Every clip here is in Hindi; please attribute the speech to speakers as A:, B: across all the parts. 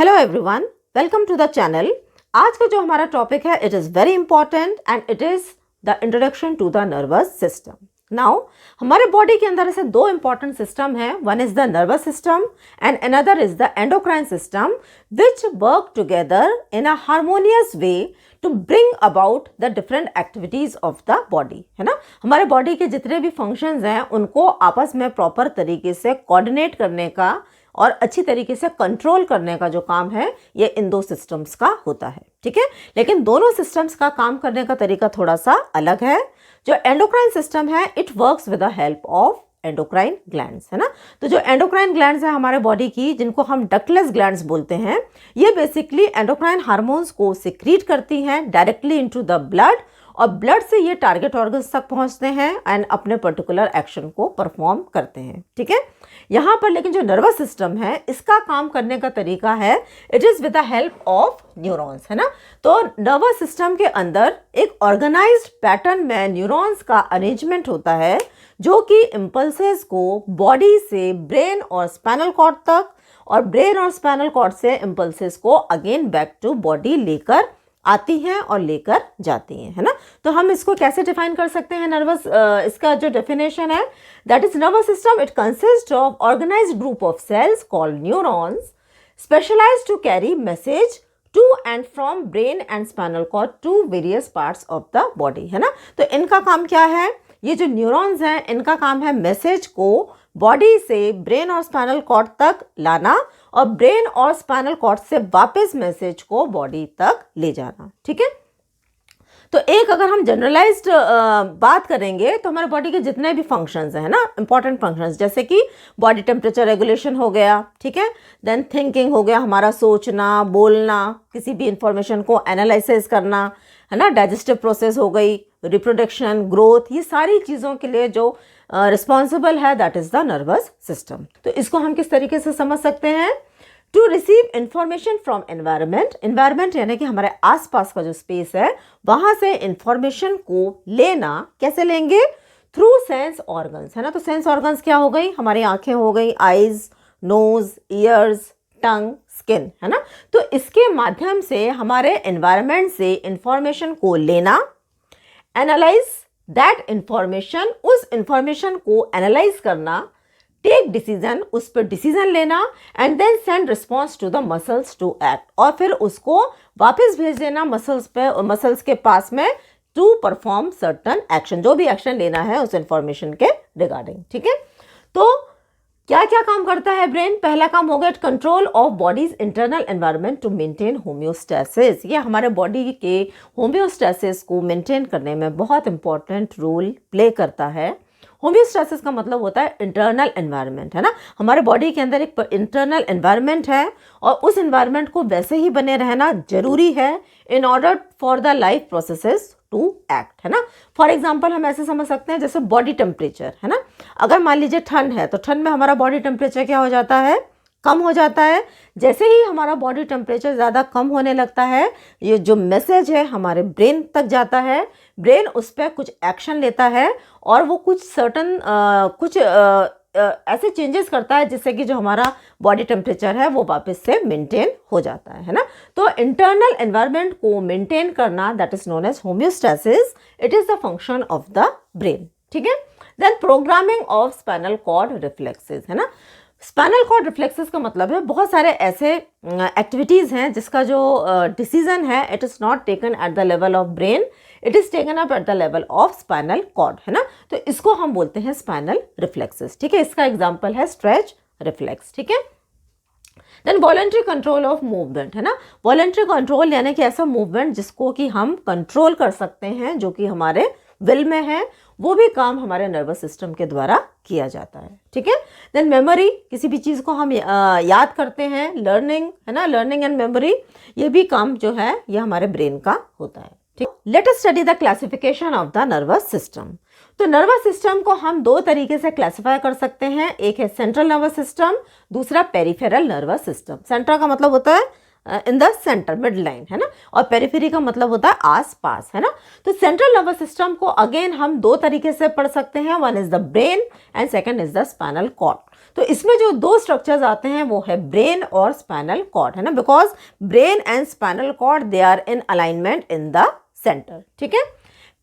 A: Hello everyone, welcome to the channel. आज का जो हमारा टॉपिक है it is very important and it is the introduction to the nervous system. Now हमारे बॉडी के अंदर ऐसे दो इंपॉर्टेंट सिस्टम हैं, one is the nervous system and another is the endocrine system which work together in a harmonious way to bring about the different activities of the body, है ना। हमारे बॉडी के जितने भी फंक्शंस हैं उनको आपस में प्रॉपर तरीके से कोऑर्डिनेट करने का और अच्छी तरीके से कंट्रोल करने का जो काम है ये इन दो सिस्टम्स का होता है, ठीक है। लेकिन दोनों सिस्टम्स का काम करने का तरीका थोड़ा सा अलग है। जो एंडोक्राइन सिस्टम है it works with the help of endocrine glands, है ना। तो जो एंडोक्राइन ग्लैंड्स है हमारे बॉडी की, जिनको हम डक्टलेस ग्लैंड्स बोलते हैं, ये बेसिकली एंडोक्राइन हार्मोन्स को सिक्रीट करती हैं डायरेक्टली इनटू द ब्लड और ब्लड से ये टारगेट ऑर्गन्स तक पहुंचते हैं एंड अपने पर्टिकुलर एक्शन को परफॉर्म करते हैं, ठीक है। यहाँ पर लेकिन जो नर्वस सिस्टम है इसका काम करने का तरीका है it is with the help of neurons, है ना। तो नर्वस सिस्टम के अंदर एक ऑर्गेनाइज्ड पैटर्न में न्यूरॉन्स का अरेंजमेंट होता है जो कि इम्पल्सेस को बॉडी से ब्रेन और स्पाइनल कॉर्ड तक और ब्रेन और स्पाइनल कॉर्ड से इम्पल्सेस को अगेन बैक टू बॉडी लेकर आती हैं और लेकर जाती हैं, है ना। तो हम इसको कैसे डिफाइन कर सकते हैं नर्वस, इसका जो डेफिनेशन है that is nervous system it consist of organised group of cells called neurons specialised to carry message to and from brain and spinal cord to various parts of the body, है ना। तो इनका काम क्या है, ये जो न्यूरॉन्स हैं इनका काम है मैसेज को बॉडी से ब्रेन और स्पाइनल कॉर्ड तक लाना और ब्रेन और स्पाइनल कॉर्ड से वापस मैसेज को बॉडी तक ले जाना, ठीक है। तो एक अगर हम जनरलाइज्ड बात करेंगे तो हमारे बॉडी के जितने भी फंक्शंस हैं ना, इंपॉर्टेंट फंक्शंस, जैसे कि बॉडी टेम्परेचर रेगुलेशन हो गया, ठीक है, देन थिंकिंग हो गया, हमारा सोचना, बोलना, किसी भी इंफॉर्मेशन को एनालिसिस करना, है ना, डाइजेस्टिव प्रोसेस हो गई, रिप्रोडक्शन, ग्रोथ, ये सारी चीज़ों के लिए जो रिस्पॉन्सिबल है that is the nervous system. तो इसको हम किस तरीके से समझ सकते हैं, to receive information from environment, environment यानी कि हमारे आसपास का जो स्पेस है वहाँ से इंफॉर्मेशन को लेना, कैसे लेंगे, थ्रू सेंस ऑर्गन्स, है ना। तो सेंस ऑर्गन्स क्या हो गई, हमारी आंखें हो गई, आईज, नोज, ईयर्स, टंग, स्किन, है ना। तो इसके माध्यम से हमारे एनवायरमेंट से इंफॉर्मेशन को लेना, एनालाइज दैट इंफॉर्मेशन, उस इंफॉर्मेशन को एनालाइज करना, टेक डिसीजन, उस पर डिसीजन लेना and then send response to the muscles to act, और फिर उसको वापस भेज देना मसल्स पे, मसल्स के पास में टू परफॉर्म सर्टन एक्शन, जो भी एक्शन लेना है उस इंफॉर्मेशन के रिगार्डिंग, ठीक है। तो क्या क्या काम करता है ब्रेन, पहला काम हो गया control of body's internal environment to maintain homeostasis, ये हमारे बॉडी के होम्योस्टेसिस को मेंटेन करने में बहुत इंपॉर्टेंट रोल प्ले करता है। होम्योस्टेसिस का मतलब होता है इंटरनल एनवायरनमेंट, है ना। हमारे बॉडी के अंदर एक इंटरनल एनवायरनमेंट है और उस एनवायरनमेंट को वैसे ही बने रहना जरूरी है in order for the life processes to act, है ना। फॉर एग्जाम्पल हम ऐसे समझ सकते हैं जैसे बॉडी टेम्परेचर, है ना। अगर मान लीजिए ठंड है तो ठंड में हमारा बॉडी टेम्परेचर क्या हो जाता है, कम हो जाता है। जैसे ही हमारा बॉडी टेम्परेचर ज़्यादा कम होने लगता है ये जो मैसेज है हमारे ब्रेन तक जाता है, ब्रेन उस पर कुछ एक्शन लेता है और वो कुछ सर्टन ऐसे चेंजेस करता है जिससे कि जो हमारा बॉडी टेम्परेचर है वो वापस से मेंटेन हो जाता है ना। तो इंटरनल एनवायरनमेंट को मेंटेन करना that is known as homeostasis, it is the function of the brain, ठीक है। Then programming of spinal cord reflexes, है ना। स्पाइनल कॉर्ड रिफ्लेक्सेस का मतलब है बहुत सारे ऐसे एक्टिविटीज़ हैं जिसका जो डिसीजन है it is not taken at the level of brain, it is taken up at the level of spinal cord, है ना। तो इसको हम बोलते हैं स्पाइनल रिफ्लेक्सेस, ठीक है। इसका एग्जाम्पल है स्ट्रेच रिफ्लेक्स, ठीक है। Then voluntary control of movement, है ना। वॉलंटरी कंट्रोल यानी कि ऐसा मूवमेंट जिसको कि हम कंट्रोल कर सकते हैं, जो कि हमारे विल में है, वो भी काम हमारे नर्वस सिस्टम के द्वारा किया जाता है, ठीक है। देन मेमोरी, किसी भी चीज़ को हम याद करते हैं, लर्निंग, है ना, लर्निंग एंड मेमोरी, ये भी काम जो है ये हमारे ब्रेन का होता है, ठीक। Late us study the classification of the nervous system. तो नर्वस सिस्टम को हम दो तरीके से क्लासिफाई कर सकते हैं, एक है सेंट्रल नर्वस सिस्टम, दूसरा पेरिफेरल नर्वस सिस्टम। सेंट्रल का मतलब होता है in the centre, mid line, है ना, और पेरिफेरी का मतलब होता है आस पास, है ना। तो सेंट्रल नर्वस सिस्टम को अगेन हम दो तरीके से पढ़ सकते हैं, one is the brain and second is the spinal cord. तो इसमें जो दो स्ट्रक्चर्स आते हैं वो है ब्रेन और स्पाइनल कॉर्ड, है ना, because brain and spinal cord they are in alignment in the centre, ठीक है।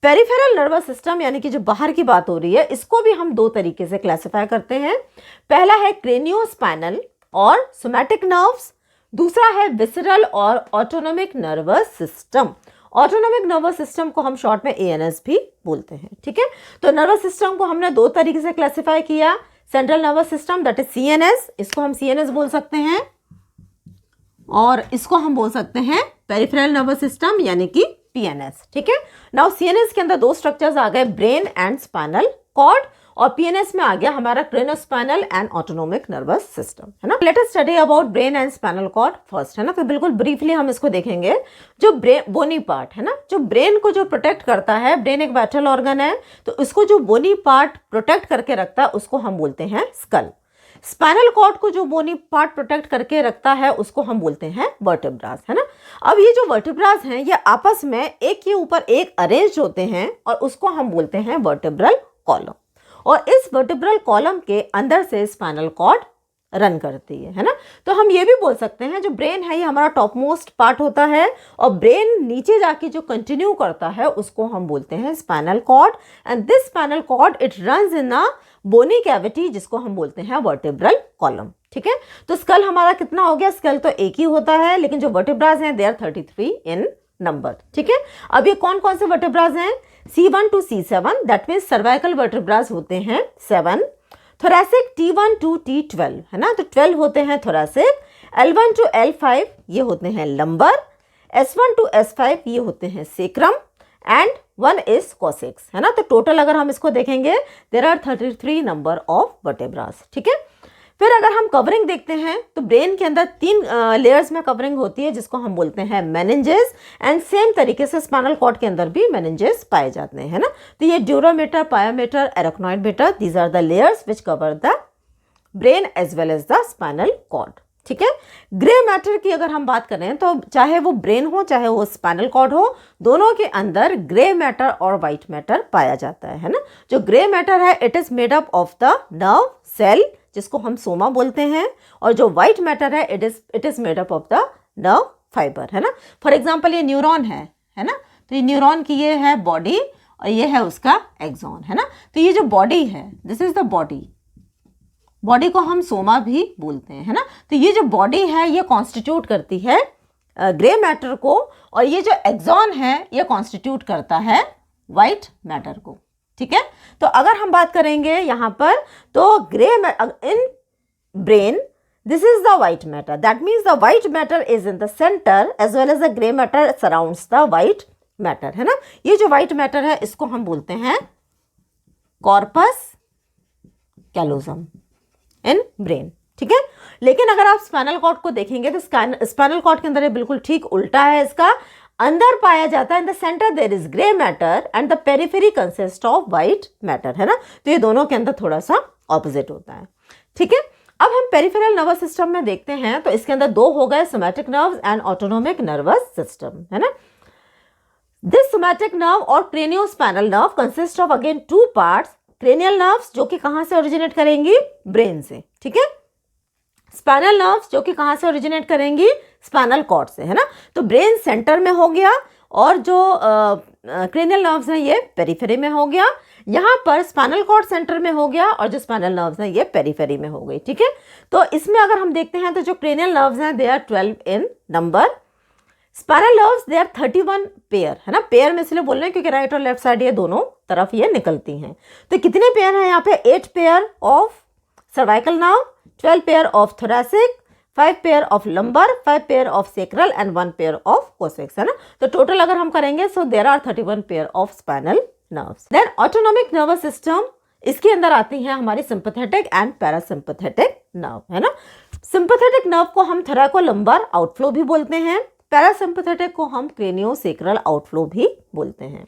A: पेरिफेरल नर्वस सिस्टम यानी कि जो बाहर की बात हो रही है, इसको भी हम दो तरीके से क्लासिफाई करते हैं। पहला है क्रेनियोस्पाइनल और सोमैटिक नर्व्स, दूसरा है विसरल और autonomic nervous system. Autonomic nervous system को हम शॉर्ट में एएनएस भी बोलते हैं, ठीक है। तो नर्वस सिस्टम को हमने दो तरीके से क्लासिफाई किया, central nervous system that is CNS, इसको हम सीएनएस बोल सकते हैं, और इसको हम बोल सकते हैं पेरिफेरल नर्वस सिस्टम यानी कि पीएनएस, ठीक है। नाउ सीएनएस के अंदर दो स्ट्रक्चर्स आ गए, ब्रेन एंड स्पाइनल कॉर्ड, और पीएनएस में आ गया हमारा craniospinal and autonomic nervous system, है ना। Let us study about brain and spinal cord first, है ना। तो बिल्कुल ब्रीफली हम इसको देखेंगे। जो बोनी पार्ट है ना, जो ब्रेन को जो प्रोटेक्ट करता है, ब्रेन एक वाइटल ऑर्गन है, तो इसको जो बोनी पार्ट प्रोटेक्ट करके रखता है उसको हम बोलते हैं स्कल। स्पाइनल कॉर्ड को जो बोनी पार्ट प्रोटेक्ट करके रखता है उसको हम बोलते हैं वर्टेब्रास, है ना। अब ये जो वर्टेब्रास हैं ये आपस में एक के ऊपर एक अरेंज होते हैं और उसको हम बोलते हैं वर्टेब्रल कॉलम, और इस वर्टेब्रल कॉलम के अंदर से स्पाइनल कॉर्ड रन करती है ना। तो हम ये भी बोल सकते हैं जो ब्रेन है ये हमारा टॉप मोस्ट पार्ट होता है, और ब्रेन नीचे जाके जो कंटिन्यू करता है उसको हम बोलते हैं spinal cord, and this spinal cord it runs in a bony cavity जिसको हम बोलते हैं वर्टेब्रल कॉलम, ठीक है। तो स्कल हमारा कितना हो गया, स्कल तो एक ही होता है, लेकिन जो वर्टेब्रास हैं दे आर 33 इन नंबर, ठीक है। अब ये कौन कौन से वर्टेब्रास हैं, C1 to C7 that means cervical vertebrae होते हैं 7, थोरैसिक T1 to T12, है ना, तो 12 होते हैं थोरैसिक, L1 to L5 ये होते हैं लंबर, S1 to S5 ये होते हैं सेक्रम, एंड 1 इज कॉसेक्स, है ना। तो टोटल अगर हम इसको देखेंगे there are 33 number of vertebras, ठीक है। फिर अगर हम कवरिंग देखते हैं तो ब्रेन के अंदर 3 लेयर्स में कवरिंग होती है जिसको हम बोलते हैं मेनिंजेस, एंड सेम तरीके से स्पाइनल कॉर्ड के अंदर भी मेनिंजेस पाए जाते हैं, ना। तो ये dura mater, pia mater, arachnoid mater, these are the layers which cover the brain as well as the spinal cord, ठीक है। ग्रे मैटर की अगर हम बात करें तो चाहे वो ब्रेन हो चाहे वो स्पाइनल कॉर्ड हो, दोनों के अंदर ग्रे मैटर और व्हाइट मैटर पाया जाता है ना। जो ग्रे मैटर है it is made up of the nerve cell जिसको हम सोमा बोलते हैं, और जो व्हाइट मैटर है it is made up of the nerve fibre, है ना। फॉर एग्जाम्पल ये न्यूरॉन है ना, तो ये न्यूरॉन की ये है बॉडी और ये है उसका एक्सॉन, है ना। तो ये जो बॉडी है दिस इज द बॉडी को हम सोमा भी बोलते हैं, है ना। तो ये जो बॉडी है ये कॉन्स्टिट्यूट करती है ग्रे मैटर को, और ये जो एक्सॉन है ये कॉन्स्टिट्यूट करता है व्हाइट मैटर को, ठीक है। तो अगर हम बात करेंगे यहाँ पर तो in brain this is the white matter, that means the white matter is in the centre as well as the grey matter surrounds the white matter, है ना। ये जो व्हाइट मैटर है इसको हम बोलते हैं कॉर्पस कैलोसम इन ब्रेन, ठीक है। लेकिन अगर आप स्पाइनल कॉर्ड को देखेंगे तो स्पाइनल कॉर्ड के अंदर ये बिल्कुल ठीक उल्टा है, इसका अंदर पाया जाता है in the centre there is grey matter and the periphery consist of white matter, है ना। तो ये दोनों के अंदर थोड़ा सा ऑपोजिट होता है, ठीक है। अब हम पेरिफेरल नर्वस सिस्टम में देखते हैं तो इसके अंदर दो हो गए, somatic nerves and autonomic nervous system, है ना। दिस सोमैटिक नर्व और craniospinal nerve consist of again 2 parts, cranial nerves जो कि कहां से ओरिजिनेट करेंगी, ब्रेन से, ठीक है। स्पाइनल नर्व्स जो कि कहां से ओरिजिनेट करेंगी, स्पाइनल कॉर्ड से, है ना। तो ब्रेन सेंटर में हो गया और जो क्रेनियल नर्व्स हैं ये पेरिफेरी में हो गया, यहाँ पर स्पाइनल कॉर्ड सेंटर में हो गया और जो स्पाइनल नर्व्स हैं ये पेरिफेरी में हो गई, ठीक है। तो इसमें अगर हम देखते हैं तो जो क्रेनियल नर्व्स हैं they are 12 in number, spinal nerves they are 31 pair, है ना। पेयर में इसलिए बोल रहे हैं क्योंकि राइट और लेफ्ट साइड ये दोनों तरफ ये निकलती हैं। तो कितने पेयर हैं यहाँ पे, 8 pair of cervical nerve, 12 pair of thoracic, 5 pair of lumbar, 5 pair of sacral and 1 pair of coccyx, है ना। तो टोटल अगर हम करेंगे so there are 31 pair of spinal nerves. Then autonomic nervous system, इसके अंदर आती हैं हमारी सिंपैथेटिक एंड पैरासिम्पैथेटिक नर्व, है ना। सिंपैथेटिक नर्व को हम थोरैकोलंबर आउटफ्लो भी बोलते हैं, पैरासिम्पैथेटिक को हम क्रेनियोसेक्रल आउटफ्लो भी बोलते हैं।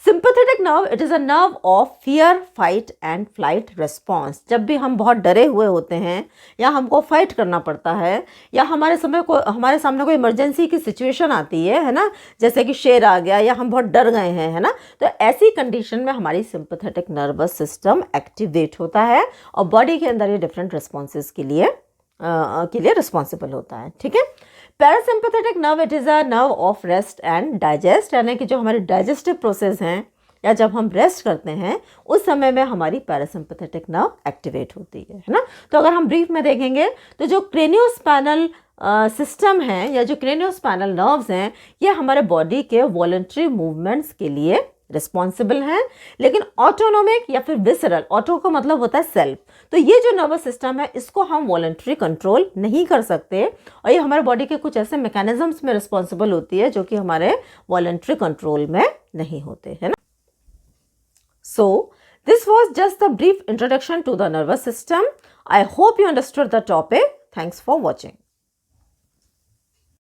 A: Sympathetic nerve, it is a nerve of fear, fight and flight response. जब भी हम बहुत डरे हुए होते हैं या हमको फाइट करना पड़ता है या हमारे सामने कोई इमरजेंसी की सिचुएशन आती है ना, जैसे कि शेर आ गया या हम बहुत डर गए हैं, है ना, तो ऐसी कंडीशन में हमारी सिंपैथेटिक नर्वस सिस्टम एक्टिवेट होता है और बॉडी के अंदर ये डिफरेंट रिस्पॉन्सेज के लिए रिस्पॉन्सिबल होता है। ठीक है। Parasympathetic nerve, it is a nerve of rest and digest, यानी कि जो हमारे डाइजेस्टिव प्रोसेस हैं या जब हम रेस्ट करते हैं उस समय में हमारी पैरासिम्पैथेटिक नर्व एक्टिवेट होती है ना। तो अगर हम ब्रीफ में देखेंगे तो जो क्रेनियोस्पाइनल सिस्टम है या जो क्रेनियोस्पाइनल नर्व्स हैं ये हमारे बॉडी के वॉलंटरी मूवमेंट्स के लिए रिस्पॉन्सिबल हैं, लेकिन ऑटोनोमिक या फिर विसरल, ऑटो का मतलब होता है सेल्फ, तो ये जो नर्वस सिस्टम है इसको हम वॉलंटरी कंट्रोल नहीं कर सकते और ये हमारे बॉडी के कुछ ऐसे मैकेनिज्म्स में रिस्पॉन्सिबल होती है जो कि हमारे वॉलंटरी कंट्रोल में नहीं होते, है ना। So this was just the brief introduction to the nervous system. I hope you understood the topic. Thanks for watching.